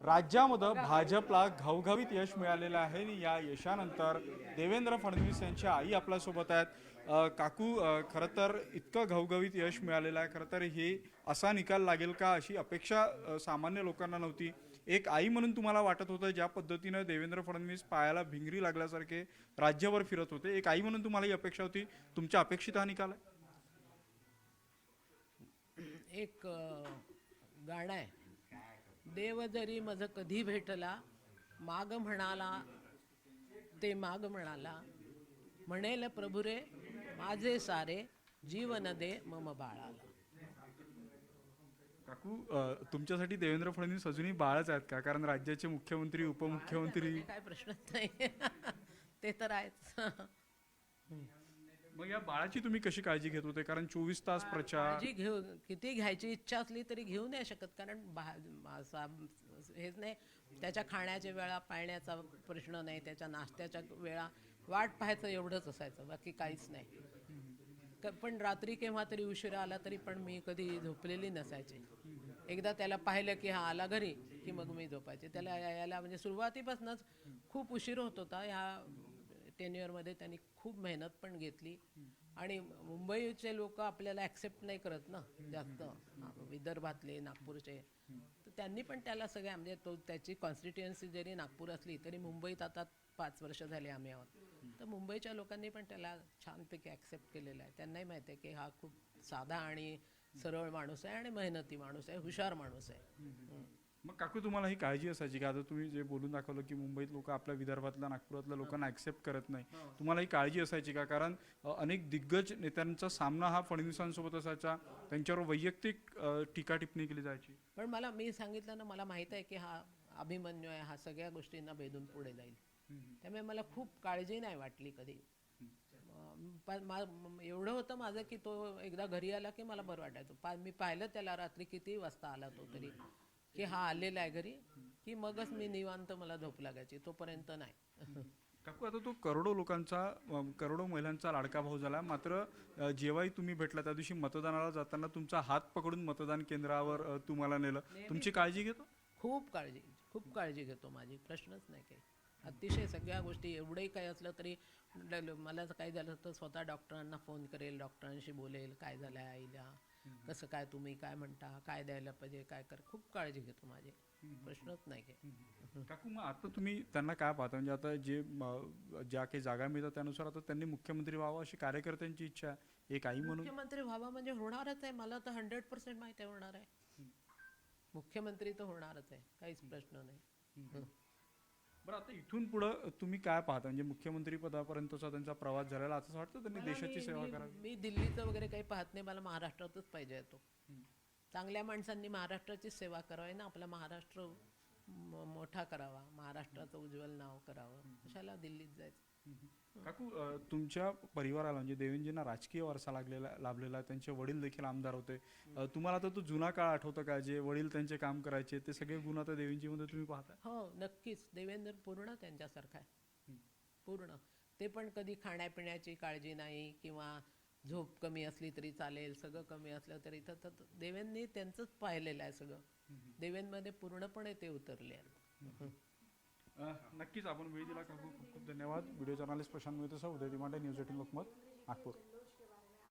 राज्यामध्ये भाजपला घवघवीत यश मिळालेलं आहे आणि या यशानंतर देवेंद्र फडणवीस यांच्या आई आपल्यासोबत आहेत. काकू, खरं तर इतकं घवघवीत यश मिळालेलं आहे, खरं तर हे असा निकाल लागेल का अशी अपेक्षा सामान्य लोकांना नव्हती. एक आई म्हणून तुम्हाला वाटत होतं ज्या पद्धतीनं देवेंद्र फडणवीस पायाला भिंगरी लागल्यासारखे राज्यभर फिरत होते, एक आई म्हणून तुम्हाला ही अपेक्षा होती, तुमच्या अपेक्षित हा निकाल आहे? एक गाणं आहे, देव जरी मज कधी भेटला, माग म्हणाला ते माग म्हणाला, म्हणेल प्रभुरे माझे सारे, जीवन दे मम बाळाला. काकू, तुमच्यासाठी देवेंद्र फडणवीस अजूनही बाळच आहेत का? कारण राज्याचे मुख्यमंत्री, उपमुख्यमंत्री. काय प्रश्नच नाही. ते तर आहेच. मग या बाळाची तुम्ही कशी काळजी घेत होते? कारण 24 तास प्रचार. काळजी घेऊ किती घ्यायची इच्छा असली तरी घेऊ नाही शकत, कारण हेच नाही, त्याच्या खाण्याच्या वेळा, पाळण्याचा प्रश्न नाही, त्याच्या नाश्त्याच्या वेळा वाट पाहायचं एवढंच असायचं, बाकी काहीच नाही. पण रात्री केव्हा तरी उशिरा आला तरी पण मी कधी झोपलेली नसायची. एकदा त्याला पाहिलं की हा आला घरी की मग मी झोपायचे. त्याला यायला म्हणजे सुरुवातीपासूनच खूप उशीर होत होता. ह्या टेन्युअरमध्ये त्यांनी खूप मेहनत पण घेतली आणि मुंबईचे लोक आपल्याला ॲक्सेप्ट नाही करत ना जास्त, विदर्भातले, नागपूरचे. तर त्यांनी पण त्याला सगळ्या म्हणजे त्याची कॉन्स्टिट्युएन्सी जरी नागपूर असली तरी मुंबईत आता 5 वर्ष झाले आम्ही आहोत. तर मुंबईच्या लोकांनी पण त्याला छानपैकी ॲक्सेप्ट केलेलं आहे. त्यांनाही माहिती आहे की हा खूप साधा आणि सरळ माणूस आहे आणि मेहनती माणूस आहे, हुशार माणूस आहे. मग काकू, तुम्हाला ही काळजी असायची का? आता तुम्ही जे बोलून दाखवलं की मुंबईत लोक आपल्या विदर्भातल्या, नागपुरातल्या लोकांना ॲक्सेप्ट करत नाही, तुम्हाला ही काळजी असायची का? कारण अनेक दिग्गज नेत्यांचा सामना हा फडणवीसांसोबत असायचा, त्यांच्यावर वैयक्तिक टीका टिप्पणी केली जायची. पण मी सांगितलं ना, मला माहीत आहे की हा अभिमन्यू आहे, हा सगळ्या गोष्टींना भेदून पुढे जाईल. त्यामुळे मला खूप काळजी नाही वाटली कधी. पण एवढं होतं माझं की तो एकदा घरी आला की मला बरं वाटायचं. मी पाहिलं त्याला रात्री किती वाजता आला तो तरी, की हा आलेला आहे घरी, की मगच मी निवांत मला झोप लागायची, तोपर्यंत नाही. काकू, आता तो करोडो लोकांचा, करोडो महिलांचा लाडका भाऊ झाला. मात्र जेव्हाही तुम्ही भेटला त्या दिवशी मतदानाला जाताना तुमचा हात पकडून मतदान केंद्रावर तुम्हाला नेलं. तुमची काळजी घेतो? खूप काळजी घेतो माझी, प्रश्नच नाही काही. अतिशय सगळ्या गोष्टी, एवढंही काही असलं तरी मला जर काही झालं तर स्वतः डॉक्टरांना फोन करेल, डॉक्टरांशी बोलेल, काय झालं आहे आईला, कसं काय, तुम्ही काय म्हणता, काय द्यायला पाहिजे, काय खूप काळजी घेतो माझी, प्रश्नच नाही काही. काकू, मग आता तुम्ही त्यांना काय पाहता? म्हणजे आता जे ज्या काही जागा मिळतात त्यानुसार आता त्यांनी मुख्यमंत्री व्हावं अशी कार्यकर्त्यांची इच्छा आहे. एक आई म्हणून मुख्यमंत्री व्हावा म्हणजे होणारच आहे, मला तर 100% माहिती आहे होणार आहे. मुख्यमंत्री तर होणारच आहे, काहीच प्रश्न नाही. बरं, आता इथून पुढं तुम्ही काय पाहता? म्हणजे मुख्यमंत्री पदापर्यंतचा त्यांचा प्रवास झालेला, असं वाटतं त्यांनी देशाची सेवा करावी? मी दिल्लीचं वगैरे काही पाहत नाही, मला महाराष्ट्रातच पाहिजे तो. चांगल्या माणसांनी महाराष्ट्राची सेवा करावी ना, आपला महाराष्ट्र मोठा करावा, महाराष्ट्राचं उज्ज्वल नाव करावं, कशाला दिल्लीत जायचं. काकू, तुमच्या परिवाराला म्हणजे देवेंजींना राजकीय वारसा लाभलेला आहे. त्यांचे वडील देखील आमदार होते. तुम्हाला आता तो जुना काळ आठवतं का, जे वडील त्यांचे काम करायचे, ते सगळे गुण आता देवेंजीमध्ये तुम्ही पाहता? हो, नक्कीच. देवेंद्र पूर्ण त्यांच्यासारखा आहे, पूर्ण. ते पण कधी खाण्यापिण्याची काळजी नाही किंवा झोप कमी असली तरी चालेल, सगळं कमी असलं तरी तर देवेंद्रनी त्यांचंच पाहिलेलं आहे सगळं. देवेंद्रमध्ये पूर्णपणे ते उतरले आहेत. नक्कीच आपण वेळ दिला काकू, खूप खूप धन्यवाद. व्हिडिओ जर्नलिस्ट प्रशांत मोहिते सह, उदय दिमांडे, न्यूज 18 लोकमत, नागपूर.